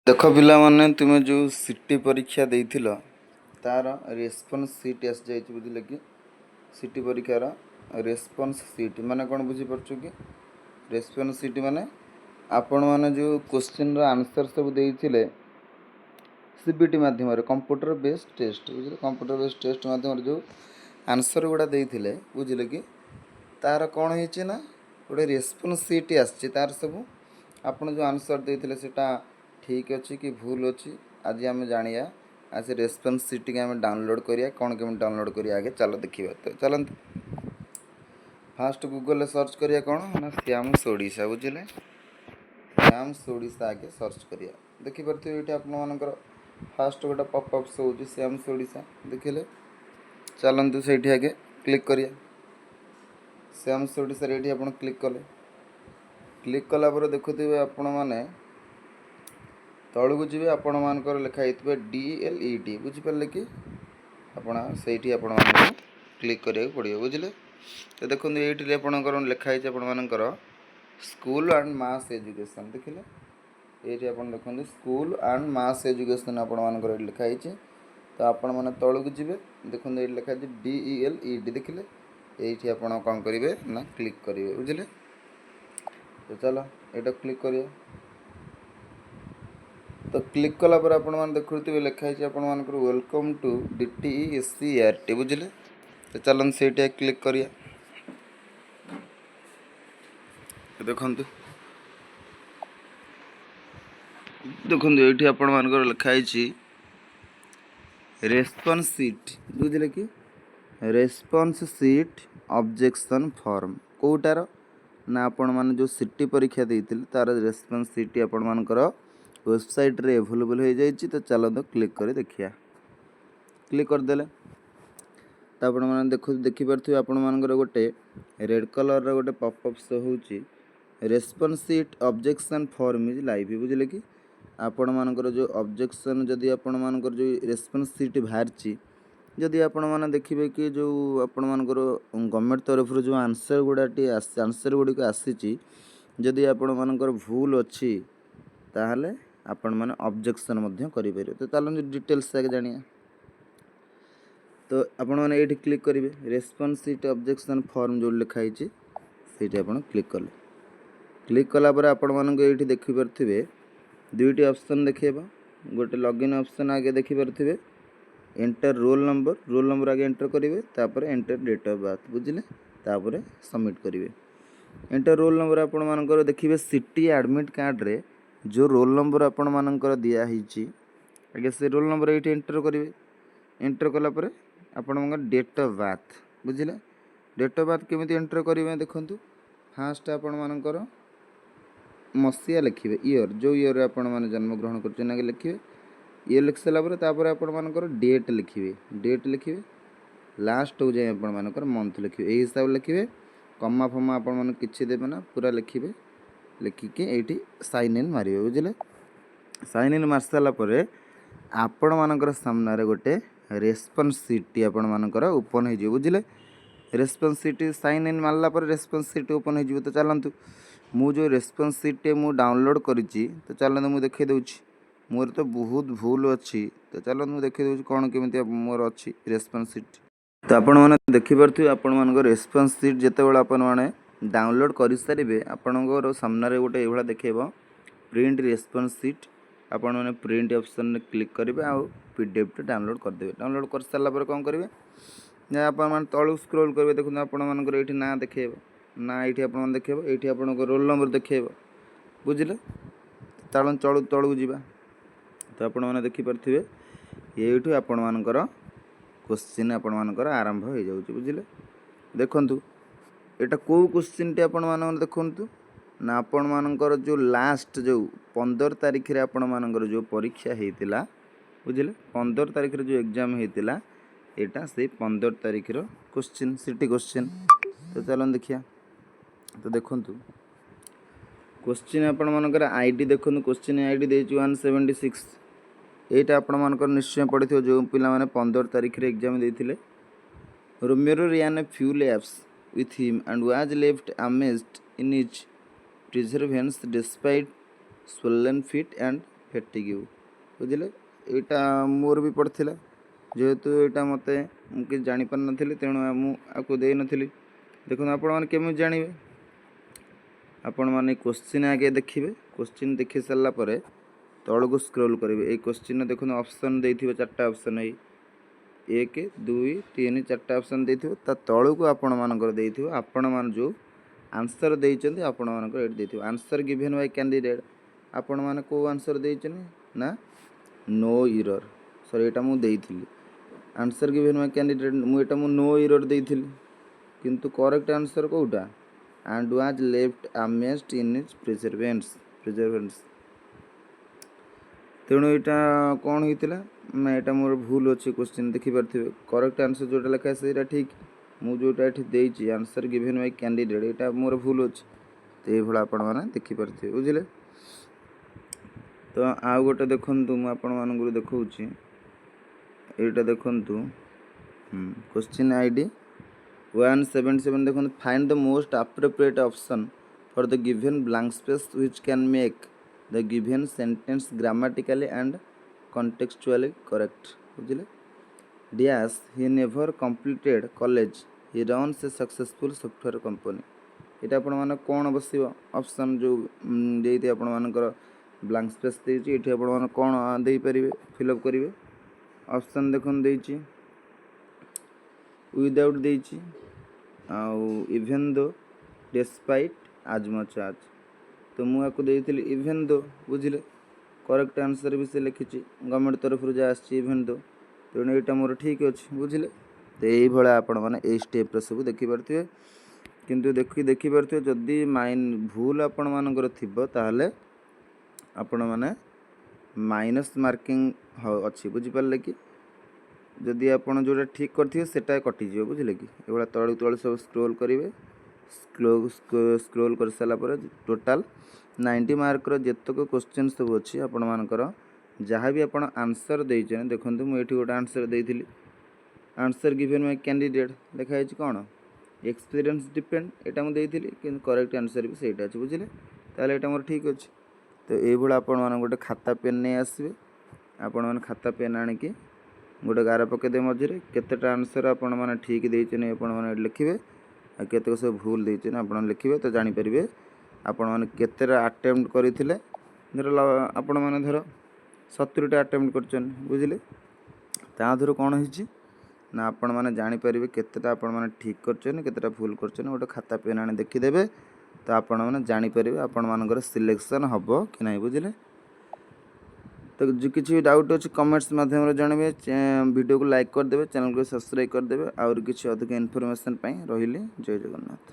देख पिलाने तुम जो सीटी परीक्षा देथिल तार रेस्पॉन्स सीट आस जाए बुझे कि सीटी परीक्षार रेस्पॉन्स सीट माने कौन बुझीपार कि रेस्पॉन्स सीट माने आपण मैंने जो क्वेश्चन आंसर सब देते सीबीटी मध्यम कंप्यूटर बेस्ड टेस्ट बुझे कंप्यूटर बेस्ड टेस्ट मध्यम जो आंसर गुड़ा देते बुझे कि तार कौन होना गोटे रेस्पॉन्स सीट आसी तार सब आपड़ जो आंसर देते सेटा ठीक अच्छी कि भूल अच्छी आज आम जाना आज रेस्पॉन्स सीट के आम डाउनलोड करिया कौन केम डाउनलोड करिया आगे चलो देखिए तो चलते फास्ट गूगल सर्च करिया कौन ना श्याम्स ओडिशा बुझे श्याम्स ओडिशा आगे सर्च करिया देखिपे ये आपर फास्ट गोटे पपअप्स हो श्याम्स ओडिशा देखिले चलतु से आगे क्लिक करिया श्याम्स ओडिशा ये आप क्लिक क्लिक कलापर देखुए आपण मैंने तलू जी आपण मानकर लिखाई DLED बुझिपारे कि आपड़ से क्लिक करा पड़ो बुझे तो देखो ये आपंकर लिखाई आपर स्कूल एंड मास एजुकेशन देखिले ये आप देखते स्कूल एंड मास एजुकेशन आपर लिखाई तो आपण मैंने तलू जी देखो ये लिखाई DELED देखिले ये आप कौन करेंगे ना क्लिक करेंगे बुझे तो चलो ये क्लिक करिए तो क्लिक कला पर आपण मैंने देखुए लिखाई आपर वेलकम टू DTESCRT बुझे तो चलन से क्लिक करिए देखु देखो ये आपण मानकर लिखाई रेस्पॉन्स सीट बुझे कि रेस्पॉन्स सीट ऑब्जेक्शन फॉर्म कोटार ना आपण मैंने जो सीटी परीक्षा देते तार रेस्पॉन्स सीट आपण मानकर वेबसाइट रे अवेलेबल हो जाए तो चलो क्लिक कर देखिए क्लिक करदे तो आप देखिपे आपण मानकर गोटे रेड कलर गोटे पपअप शो हो response seat objection form is live बुझे कि आपण मानकर जो ऑब्जेक्शन जदि आपण मानकर जो रेस्पॉन्स सीट बाहरी जदि आपण मैंने देखिए कि जो आपण मानकर गवर्नमेंट तरफ जो आंसर गुड़ाटी आंसर गुड़िक आसी जदि आपण मानकर भूल अच्छी ताहले आपण मैंने ऑब्जेक्शन करें तो चलो डिटेल्स आगे जानिए तो आपण मैंने ये क्लिक करेंगे रेस्पॉन्स सीट ऑब्जेक्शन फॉर्म जो लिखाई से आप क्लिक कले क्लिक कलापर आपण मानक ये देखिपे दुईटी ऑप्शन देखेबा गोटे लॉगिन ऑप्शन आगे देखिपे एंटर रोल नंबर आगे एंटर करेंगे तापर एंटर डेट ऑफ बर्थ बुझे तापर सबमिट करेंगे एंटर रोल नंबर आपण मानकर देखिए सिटी एडमिट कार्ड रे जो रोल नंबर आपण मानकर दिखाई आगे से रोल नंबर ये एंटर करेंगे एंटर कलापर आपण डेट ऑफ बर्थ बुझे डेट ऑफ बर्थ केमी एंटर करेंगे देखु फास्ट आपण मानकर मसीहा लिखे इयर जो इयर आपण मैंने जन्मग्रहण कर लिखे ये लिख सारापर आपण मानकर डेट लिखे लास्ट हो जाए आपण मानकर मंथ लिखे यही हिसाब लिखे कमा फमा आपण मैंने किसी देवे ना पूरा लिखे लिखिकी ये साइन इन मारे बुझे साइन इन मार सारापर आपण मानकर सामने गोटे रेस्पॉन्स सीट आपण मानकर ओपन हो बुझे रेस्पॉन्स सीट साइन इन मारला पर रेस्पॉन्स सीट ओपन हो तो चलतु मु जो रेस्पॉन्स सीट मु डाउनलोड करी तो चलते मुझे देखे दूची मोर तो बहुत भूल अच्छी तो चलो मुझे देखे दूँ कौन केमी मोर अच्छी रेस्पॉन्स सीट तो आपण मैंने देखिपे आपण मान रेस्पॉन्स सीट जितेबाला आपण मैंने डाउनलोड कर सारे आपणकर सामने गोटे ये देखेब प्रिंट रेस्पॉन्स सीट आपण मैंने प्रिंट ऑप्शन में क्लिक करेंगे आउ PDF डाउनलोड करदे डाउनलोड कर सारापर कौन करेंगे आप तलू स्क्रॉल करेंगे देखो आपण मानकर ये ना देखेब ना ये आप देखेब ये आप रोल नंबर देखेब बुझे चल चलू तलू जावा तो आपण मैंने देखिपे ये आपण मानकर क्वेश्चन आपण मानकर आरंभ हो जाऊँ बुझे देखु यहाँ कौ क्वेश्चन टी आपण मान देखु ना आपण मानकर जो लास्ट जो 15 तारीख रे आपण मानकर जो परीक्षा होता बुझे 15 तारीख रे जो एग्जाम होता यहाँ से 15 तारीख क्वेश्चन सिटी क्वेश्चन तो चलो देखिया तो देखु क्वेश्चन आपण मानकर आईडी देखो क्वेश्चन आईडी दे 176 यहाँ आपण मानकर निश्चय पढ़ी जो पिला माने 15 तारीख रे एग्जाम देथिले रोमेरो ran a few laps with him and was left amazed in his perseverance despite swollen feet and ଫେଟିଗ୍ୟୁ ବୁଝିଲେ। ଏଇଟା ମୋର ବି ପଡ଼ିଥିଲା, ଯେହେତୁ ଏଇଟା ମୋତେ ମୁଁ କିଛି ଜାଣିପାରିନଥିଲି ତେଣୁ ମୁଁ ଆକୁ ଦେଇନଥିଲି। ଦେଖନ୍ତୁ ଆପଣମାନେ କେମିତି ଜାଣିବେ, ଆପଣମାନେ କୋଶ୍ଚିନ୍ ଆଗେ ଦେଖିବେ, କୋଶ୍ଚିନ୍ ଦେଖି ସାରିଲା ପରେ ତଳକୁ ସ୍କ୍ରୋଲ୍ କରିବେ। ଏଇ କୋଶ୍ଚିନ୍ରେ ଦେଖନ୍ତୁ ଅପସନ୍ ଦେଇଥିବେ, 4ଟା ଅପସନ୍, ଏଇ 1 2 3 4ଟା ଅପସନ୍ ଦେଇଥିବ। ତା ତଳକୁ ଆପଣମାନଙ୍କର ଦେଇଥିବ ଆପଣମାନେ ଯେଉଁ ଆନ୍ସର୍ ଦେଇଛନ୍ତି ଆପଣମାନଙ୍କର ଏଇଠି ଦେଇଥିବ ଆନ୍ସର୍ ଗିଭେନ୍ ବାଇ କ୍ୟାଣ୍ଡିଡେଟ୍। ଆପଣମାନେ କେଉଁ ଆନ୍ସର୍ ଦେଇଛନ୍ତି ନା ନୋ ଇରର୍, ସରି ଏଇଟା ମୁଁ ଦେଇଥିଲି ଆନ୍ସର୍ ଗିଭେନ୍ ବାଇ କ୍ୟାଣ୍ଡିଡେଟ୍, ମୁଁ ନୋ ଇରର୍ ଦେଇଥିଲି, କିନ୍ତୁ କରେକ୍ଟ ଆନ୍ସର୍ କେଉଁଟା and was left amazed in its preservance। ତେଣୁ ଏଇଟା କ'ଣ ହେଇଥିଲା ନା ଏଇଟା ମୋର ଭୁଲ ଅଛି, କୋଶ୍ଚିନ୍ ଦେଖିପାରୁଥିବେ। କରେକ୍ଟ ଆନ୍ସର୍ ଯେଉଁଟା ଲେଖା ଅଛି ସେଇଟା ଠିକ୍, ମୁଁ ଯେଉଁଟା ଏଠି ଦେଇଛି ଆନ୍ସର୍ ଗିଭେନ୍ ବାଇ କ୍ୟାଣ୍ଡିଡେଟ୍ ଏଇଟା ମୋର ଭୁଲ ଅଛି। ତ ଏଇଭଳିଆ ଆପଣମାନେ ଦେଖିପାରୁଥିବେ ବୁଝିଲେ। ତ ଆଉ ଗୋଟେ ଦେଖନ୍ତୁ, ମୁଁ ଆପଣମାନଙ୍କୁ ଦେଖାଉଛି, ଏଇଟା ଦେଖନ୍ତୁ କୋଶ୍ଚିନ୍ ଆଇଡି 177 ଦେଖନ୍ତୁ, find the most appropriate option for the given blank space which can make the given sentence grammatically and contextually correct ବୁଝିଲେ। Dash he never completed college, he runs a successful software company। ଏଇଟା ଆପଣମାନେ କ'ଣ ବସିବ option ଯେଉଁ ଦେଇଥିବେ ଆପଣମାନଙ୍କର blank space ଦେଇଛି, ଏଠି ଆପଣମାନେ କ'ଣ ଦେଇପାରିବେ ଫିଲ୍ଅପ୍ କରିବେ। ଅପସନ୍ ଦେଖନ୍ତୁ ଦେଇଛି ୱିଦାଉଟ୍ ଦେଇଛି, ଆଉ ଇଭେନ୍ ଦୋ, ଡେସ୍ପାଇଟ୍, ଆଜ୍ ମଚ୍ ଆଜ୍। ତ ମୁଁ ଆକୁ ଦେଇଥିଲି ଇଭେନ୍ ଦୋ ବୁଝିଲେ। କରେକ୍ଟ ଆନ୍ସର୍ ବି ସେ ଲେଖିଛି, ଗଭର୍ଣ୍ଣମେଣ୍ଟ ତରଫରୁ ଯାହା ଆସିଛି ଇଭେନ୍ ଦୋ, ତେଣୁ ଏଇଟା ମୋର ଠିକ୍ ଅଛି ବୁଝିଲେ। ତ ଏଇଭଳିଆ ଆପଣମାନେ ଏଇ ଷ୍ଟେପ୍ରେ ସବୁ ଦେଖିପାରୁଥିବେ। କିନ୍ତୁ ଦେଖିପାରୁଥିବେ ଯଦି ଭୁଲ ଆପଣମାନଙ୍କର ଥିବ ତାହେଲେ ଆପଣମାନେ ମାଇନସ୍ ମାର୍କିଂ ଅଛି, ବୁଝିପାରିଲେ କି। ଯଦି ଆପଣ ଯେଉଁଟା ଠିକ୍ କରିଥିବେ ସେଇଟା କଟିଯିବ ବୁଝିଲେ କି। ଏଇଭଳିଆ ତଳକୁ ତଳ ସବୁ ସ୍କ୍ରୋଲ୍ କରିବେ, ସ୍କ୍ରୋଲ୍ କରିସାରିଲା ପରେ ଟୋଟାଲ୍ 90 ମାର୍କର ଯେତକ କୋଶ୍ଚିନ୍ ସବୁ ଅଛି ଆପଣମାନଙ୍କର ଯାହା ବି ଆପଣ ଆନ୍ସର୍ ଦେଇଛନ୍ତି, ଦେଖନ୍ତୁ ମୁଁ ଏଇଠି ଗୋଟେ ଆନ୍ସର୍ ଦେଇଥିଲି ଆନ୍ସର୍ ଗିଭେନ୍ ବାଇ କ୍ୟାଣ୍ଡିଡେଟ୍, ଲେଖା ହେଇଛି କ'ଣ ଏକ୍ସପିରିଏନ୍ସ ଡିପେଣ୍ଡ, ଏଇଟା ମୁଁ ଦେଇଥିଲି କିନ୍ତୁ କରେକ୍ଟ ଆନ୍ସର୍ ବି ସେଇଟା ଅଛି ବୁଝିଲେ। ତାହେଲେ ଏଇଟା ମୋର ଠିକ୍ ଅଛି। ତ ଏଇଭଳିଆ ଆପଣମାନେ ଗୋଟେ ଖାତା ପେନ୍ ନେଇ ଆସିବେ, ଆପଣମାନେ ଖାତା ପେନ୍ ଆଣିକି ଗୋଟେ ଗାର ପକାଇଦେବେ ମଝିରେ, କେତେଟା ଆନ୍ସର୍ ଆପଣମାନେ ଠିକ୍ ଦେଇଛନ୍ତି ଆପଣମାନେ ଲେଖିବେ, ଆଉ କେତେକ ସବୁ ଭୁଲ ଦେଇଛନ୍ତି ଆପଣ ଲେଖିବେ। ତ ଜାଣିପାରିବେ ଆପଣମାନେ କେତେଟା ଆଟେମ୍ପ୍ଟ କରିଥିଲେ। ଧର ଆପଣମାନେ ଧର 70ଟା ଆଟେମ୍ପ୍ଟ କରିଛନ୍ତି ବୁଝିଲେ, ତା ଦେହରୁ କ'ଣ ହେଇଛି ନା ଆପଣମାନେ ଜାଣିପାରିବେ କେତେଟା ଆପଣମାନେ ଠିକ୍ କରିଛନ୍ତି କେତେଟା ଭୁଲ କରିଛନ୍ତି। ଗୋଟେ ଖାତା ପେନ୍ ଆଣି ଦେଖିଦେବେ, ତ ଆପଣମାନେ ଜାଣିପାରିବେ ଆପଣମାନଙ୍କର ସିଲେକ୍ସନ୍ ହେବ କି ନାହିଁ ବୁଝିଲେ। ତ କିଛି ଡାଉଟ୍ ଅଛି କମେଣ୍ଟସ୍ ମାଧ୍ୟମରେ ଜଣାଇବେ, ଭିଡ଼ିଓକୁ ଲାଇକ୍ କରିଦେବେ, ଚ୍ୟାନେଲକୁ ସବସ୍କ୍ରାଇବ୍ କରିଦେବେ। ଆହୁରି କିଛି ଅଧିକ ଇନଫର୍ମେସନ୍ ପାଇଁ ରହିଲି, ଜୟ ଜଗନ୍ନାଥ।